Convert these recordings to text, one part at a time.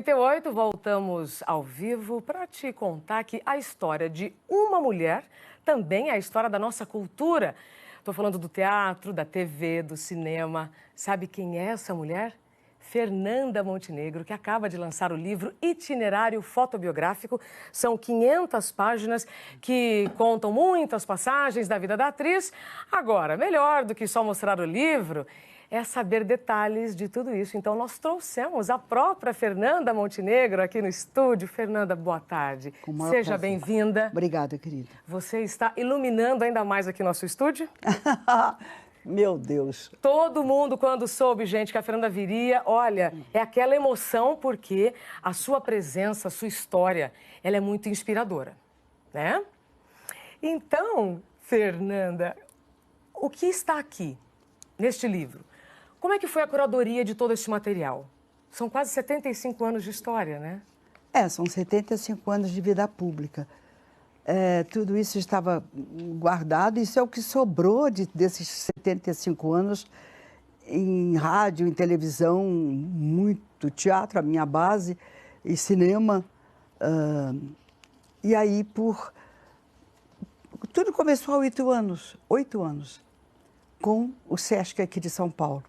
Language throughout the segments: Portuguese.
88, voltamos ao vivo para te contar que a história de uma mulher também é a história da nossa cultura. Estou falando do teatro, da TV, do cinema. Sabe quem é essa mulher? Fernanda Montenegro, que acaba de lançar o livro Itinerário Fotobiográfico. São 500 páginas que contam muitas passagens da vida da atriz. Agora, melhor do que só mostrar o livro é saber detalhes de tudo isso. Então, nós trouxemos a própria Fernanda Montenegro aqui no estúdio. Fernanda, boa tarde. Seja bem-vinda. Obrigada, querida. Você está iluminando ainda mais aqui nosso estúdio? Meu Deus. Todo mundo, quando soube, gente, que a Fernanda viria, olha, é aquela emoção porque a sua presença, a sua história, ela é muito inspiradora, né? Então, Fernanda, o que está aqui, neste livro? Como é que foi a curadoria de todo esse material? São quase 75 anos de história, né? São 75 anos de vida pública. Tudo isso estava guardado, isso é o que sobrou desses 75 anos em rádio, em televisão, muito teatro, a minha base, e cinema. E aí, tudo começou há 8 anos, com o SESC aqui de São Paulo,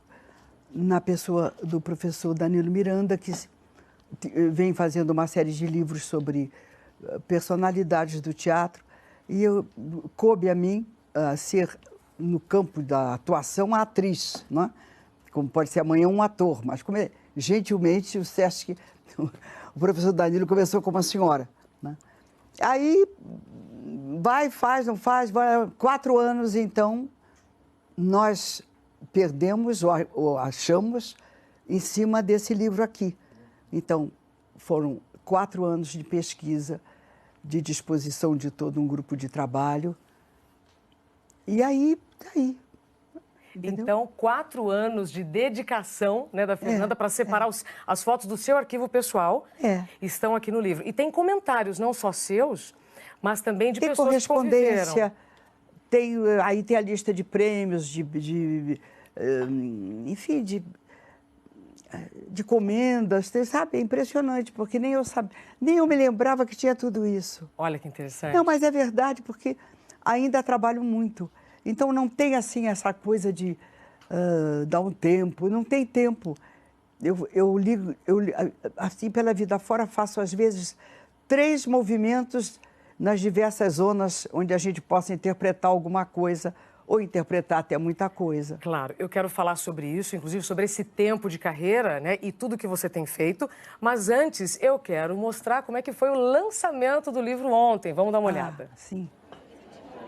na pessoa do professor Danilo Miranda, que vem fazendo uma série de livros sobre personalidades do teatro, e coube a mim ser, no campo da atuação, a atriz, não é? Como pode ser amanhã um ator, mas gentilmente o SESC, o professor Danilo começou com uma senhora, né? Aí, faz, não faz, 4 anos, então, nós perdemos ou achamos em cima desse livro aqui. Então, foram 4 anos de pesquisa, de disposição de todo um grupo de trabalho. E aí, entendeu? Então, 4 anos de dedicação, né, da Fernanda para separar as fotos do seu arquivo pessoal estão aqui no livro. E tem comentários, não só seus, mas também de pessoas que conviveram. Aí tem a lista de prêmios, enfim, de comendas, sabe? É impressionante, porque nem eu me lembrava que tinha tudo isso. Olha que interessante. Não, mas é verdade, porque ainda trabalho muito. Então, não tem, assim, essa coisa de dar um tempo. Não tem tempo. Eu ligo, assim, pela vida fora, faço, às vezes, 3 movimentos nas diversas zonas onde a gente possa interpretar alguma coisa, ou interpretar até muita coisa. Claro, eu quero falar sobre isso, inclusive sobre esse tempo de carreira, né, e tudo que você tem feito. Mas antes, eu quero mostrar como é que foi o lançamento do livro ontem. Vamos dar uma olhada. Sim.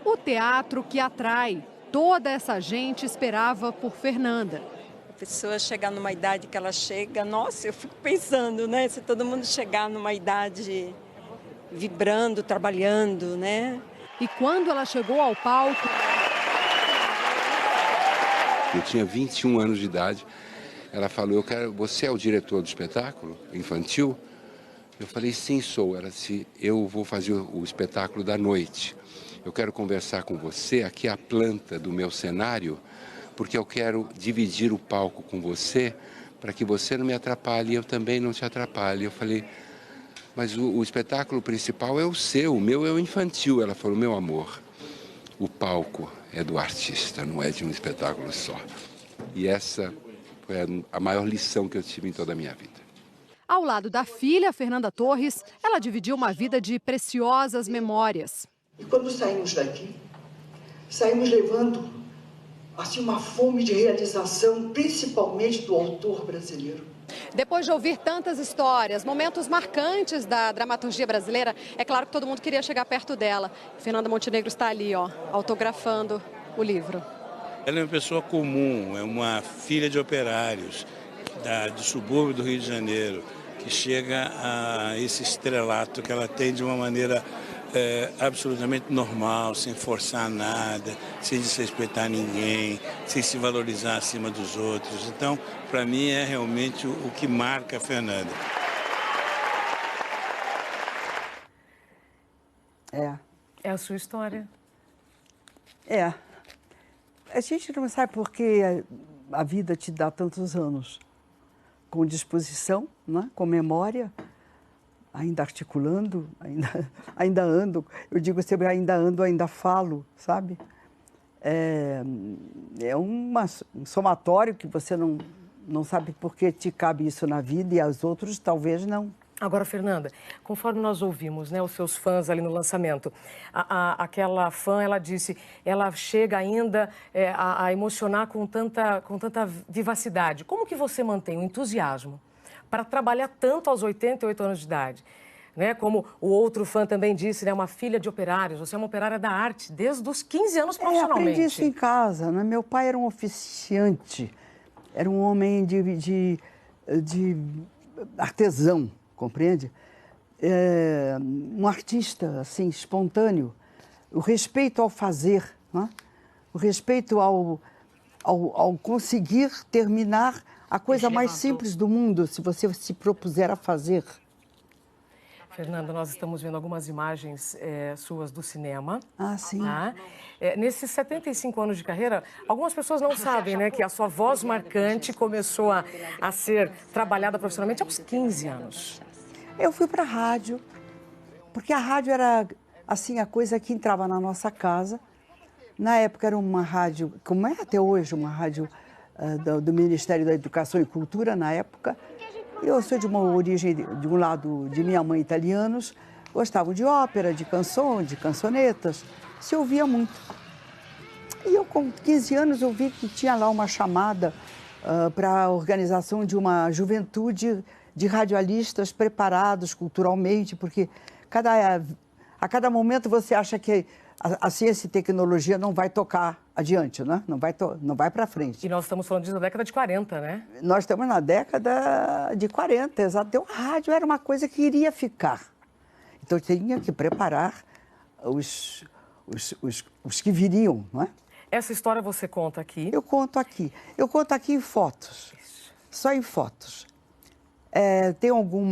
O teatro que atrai. Toda essa gente esperava por Fernanda. A pessoa chegar numa idade que ela chega, nossa, eu fico pensando, né? Se todo mundo chegar numa idade vibrando, trabalhando, né? E quando ela chegou ao palco... Eu tinha 21 anos de idade. Ela falou, você é o diretor do espetáculo infantil? Eu falei, sim, sou. Ela disse, eu vou fazer o espetáculo da noite. Eu quero conversar com você, aqui é a planta do meu cenário, porque eu quero dividir o palco com você, para que você não me atrapalhe e eu também não te atrapalhe. Eu falei, mas o espetáculo principal é o seu, o meu é o infantil. Ela falou, meu amor, o palco é do artista, não é de um espetáculo só. E essa foi a maior lição que eu tive em toda a minha vida. Ao lado da filha, Fernanda Torres, ela dividiu uma vida de preciosas memórias. E quando saímos daqui, saímos levando assim, uma fome de realização, principalmente do autor brasileiro. Depois de ouvir tantas histórias, momentos marcantes da dramaturgia brasileira, é claro que todo mundo queria chegar perto dela. Fernanda Montenegro está ali, ó, autografando o livro. Ela é uma pessoa comum, é uma filha de operários do subúrbio do Rio de Janeiro, que chega a esse estrelato que ela tem de uma maneira absolutamente normal, sem forçar nada, sem desrespeitar ninguém, sem se valorizar acima dos outros. Então, para mim, é realmente o que marca a Fernanda. É a sua história. A gente não sabe por que a vida te dá tantos anos. com disposição, né? Com memória, ainda articulando, ainda ando. Eu digo sempre, ainda ando, ainda falo, sabe? É um somatório que você não sabe por que te cabe isso na vida e aos outros talvez não. Agora, Fernanda, conforme nós ouvimos, né, os seus fãs ali no lançamento, aquela fã, ela disse, ela chega ainda a emocionar com tanta vivacidade. Como que você mantém o entusiasmo para trabalhar tanto aos 88 anos de idade? Né? Como o outro fã também disse, né, uma filha de operários, você é uma operária da arte desde os 15 anos profissionalmente. Aprendi isso em casa, né? Meu pai era um oficiante, era um homem de artesão. Compreende? Um artista, assim, espontâneo. O respeito ao fazer, né? O respeito ao conseguir terminar a coisa mais simples do mundo, se você se propuser a fazer. Fernanda, nós estamos vendo algumas imagens suas do cinema. Ah, sim. Tá? Nesses 75 anos de carreira, algumas pessoas não sabem, né, que a sua voz marcante começou a ser trabalhada profissionalmente aos 15 anos. Eu fui para a rádio, porque a rádio era, assim, a coisa que entrava na nossa casa. Na época era uma rádio, como é até hoje, uma rádio do Ministério da Educação e Cultura, na época. Eu sou de uma origem, de um lado de minha mãe, italianos, gostavam de ópera, de canção, de cançonetas, se ouvia muito. E eu, com 15 anos, eu vi que tinha lá uma chamada para a organização de uma juventude de radialistas preparados culturalmente, porque a cada momento você acha que a ciência e tecnologia não vai tocar adiante, né? Não vai para frente. E nós estamos falando disso na década de 40, né? Nós estamos na década de 40, exato. Então, o rádio era uma coisa que iria ficar. Então, eu tinha que preparar os que viriam, não é? Essa história você conta aqui? Eu conto aqui. Eu conto aqui em fotos. Isso. Só em fotos. Tem algum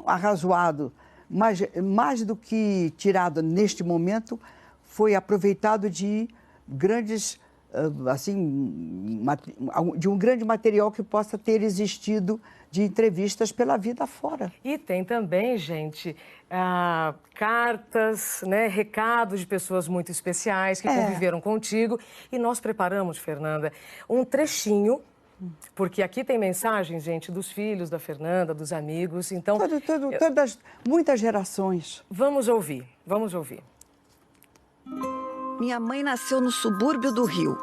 arrazoado, mas mais do que tirado neste momento, foi aproveitado de grandes, assim, de um grande material que possa ter existido de entrevistas pela vida fora. E tem também, gente, cartas, né, recados de pessoas muito especiais que conviveram contigo. E nós preparamos, Fernanda, um trechinho. Porque aqui tem mensagens, gente, dos filhos da Fernanda, dos amigos, então... Muitas gerações. Vamos ouvir, vamos ouvir. Minha mãe nasceu no subúrbio do Rio.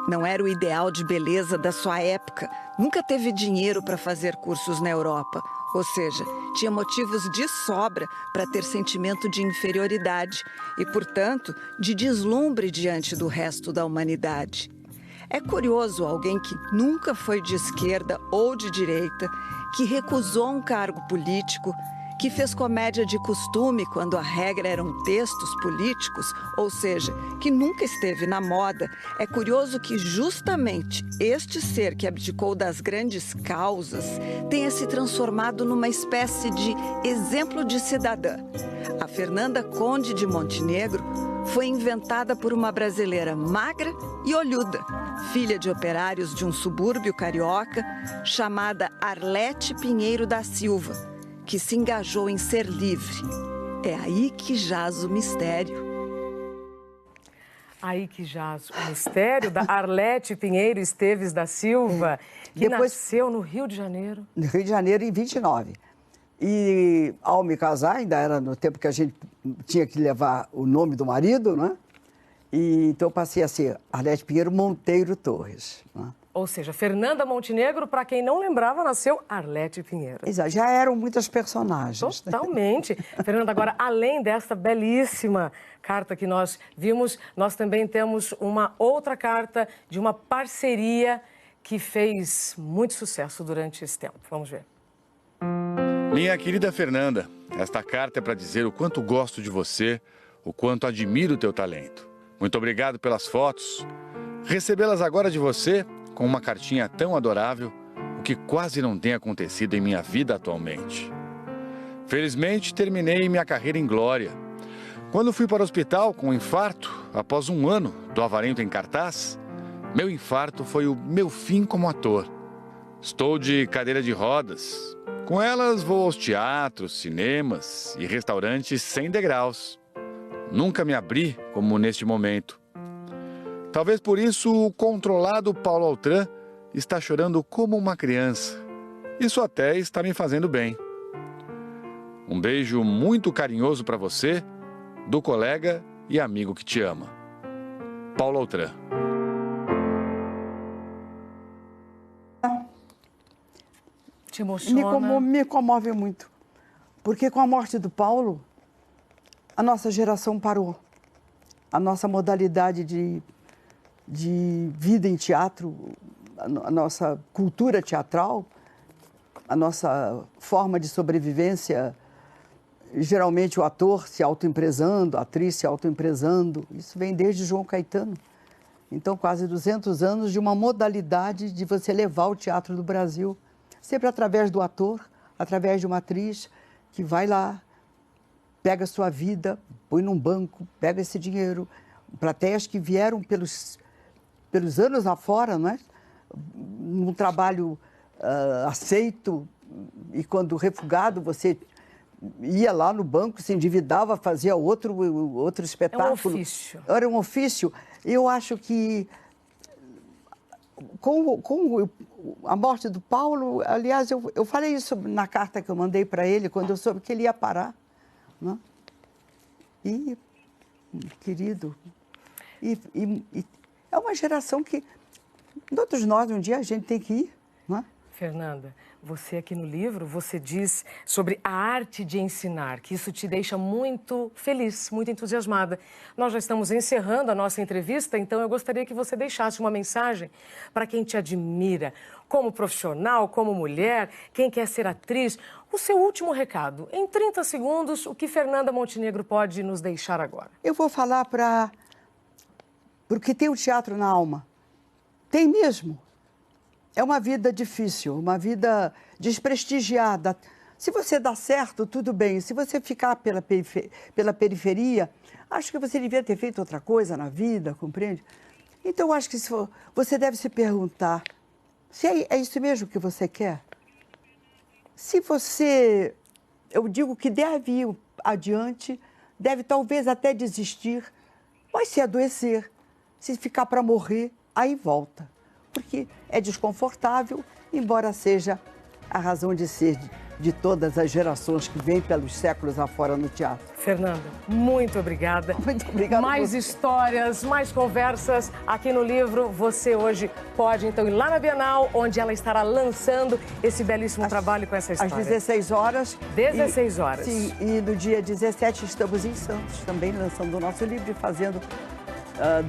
Não era o ideal de beleza da sua época. Nunca teve dinheiro para fazer cursos na Europa. Ou seja, tinha motivos de sobra para ter sentimento de inferioridade e, portanto, de deslumbre diante do resto da humanidade. É curioso alguém que nunca foi de esquerda ou de direita, que recusou um cargo político, que fez comédia de costume quando a regra eram textos políticos, ou seja, que nunca esteve na moda. É curioso que justamente este ser que abdicou das grandes causas tenha se transformado numa espécie de exemplo de cidadã. A Fernanda Conde de Montenegro foi inventada por uma brasileira magra e olhuda, filha de operários de um subúrbio carioca, chamada Arlete Pinheiro da Silva, que se engajou em ser livre. É aí que jaz o mistério. Aí que jaz o mistério da Arlete Pinheiro Esteves da Silva, que nasceu no Rio de Janeiro. No Rio de Janeiro, em 29. E ao me casar, ainda era no tempo que a gente tinha que levar o nome do marido, né? E então eu passei a ser Arlete Pinheiro Monteiro Torres. Né? Ou seja, Fernanda Montenegro, para quem não lembrava, nasceu Arlete Pinheiro. Exato, já eram muitas personagens. Totalmente. Fernanda, agora, além desta belíssima carta que nós vimos, nós também temos uma outra carta de uma parceria que fez muito sucesso durante esse tempo. Vamos ver. Minha querida Fernanda, esta carta é para dizer o quanto gosto de você, o quanto admiro o teu talento. Muito obrigado pelas fotos. Recebê-las agora de você, com uma cartinha tão adorável, o que quase não tem acontecido em minha vida atualmente. Felizmente, terminei minha carreira em glória. Quando fui para o hospital com um infarto, após um ano do Avarento em cartaz, Meu infarto foi o meu fim como ator. Estou de cadeira de rodas. Com elas vou aos teatros, cinemas e restaurantes sem degraus. Nunca me abri como neste momento. Talvez por isso o controlado Paulo Autran está chorando como uma criança. Isso até está me fazendo bem. Um beijo muito carinhoso para você, do colega e amigo que te ama. Paulo Autran. Te emociona? Me comove muito. Porque com a morte do Paulo, a nossa geração parou. A nossa modalidade de vida em teatro, a nossa cultura teatral, a nossa forma de sobrevivência, geralmente o ator se autoempresando, a atriz se autoempresando, isso vem desde João Caetano. Então, quase 200 anos de uma modalidade de você levar o teatro do Brasil, sempre através do ator, através de uma atriz que vai lá, pega a sua vida, põe num banco, pega esse dinheiro. Plateias que vieram pelos anos afora, não é? Um trabalho aceito, e quando refugado você ia lá no banco, se endividava, fazia outro espetáculo. É um ofício. Era um ofício. Eu acho que com a morte do Paulo, aliás, eu falei isso na carta que eu mandei para ele, quando eu soube que ele ia parar. Né? E, querido, é uma geração que todos nós, um dia, a gente tem que ir. Né? Fernanda, você aqui no livro, você diz sobre a arte de ensinar, que isso te deixa muito feliz, muito entusiasmada. Nós já estamos encerrando a nossa entrevista, então eu gostaria que você deixasse uma mensagem para quem te admira, como profissional, como mulher, quem quer ser atriz. O seu último recado, em 30 segundos, o que Fernanda Montenegro pode nos deixar agora? Eu vou falar porque tem o teatro na alma. Tem mesmo. É uma vida difícil, uma vida desprestigiada. Se você dá certo, tudo bem. Se você ficar pela periferia, acho que você devia ter feito outra coisa na vida, compreende? Então, acho que você deve se perguntar se é isso mesmo que você quer. Se você, eu digo que deve ir adiante, deve talvez até desistir, mas se adoecer, se ficar para morrer, aí volta. Porque é desconfortável, embora seja a razão de ser de todas as gerações que vêm pelos séculos afora no teatro. Fernanda, muito obrigada. Muito obrigada. Mais histórias, mais conversas aqui no livro. Você hoje pode, então, ir lá na Bienal, onde ela estará lançando esse belíssimo trabalho com essa história. Às 16 horas. 16 horas. Sim, e no dia 17 estamos em Santos, também lançando o nosso livro e fazendo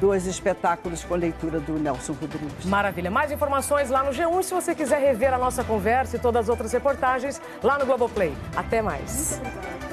2 espetáculos com leitura do Nelson Rodrigues. Maravilha. Mais informações lá no G1. Se você quiser rever a nossa conversa e todas as outras reportagens, lá no Globoplay. Até mais. Muito obrigada.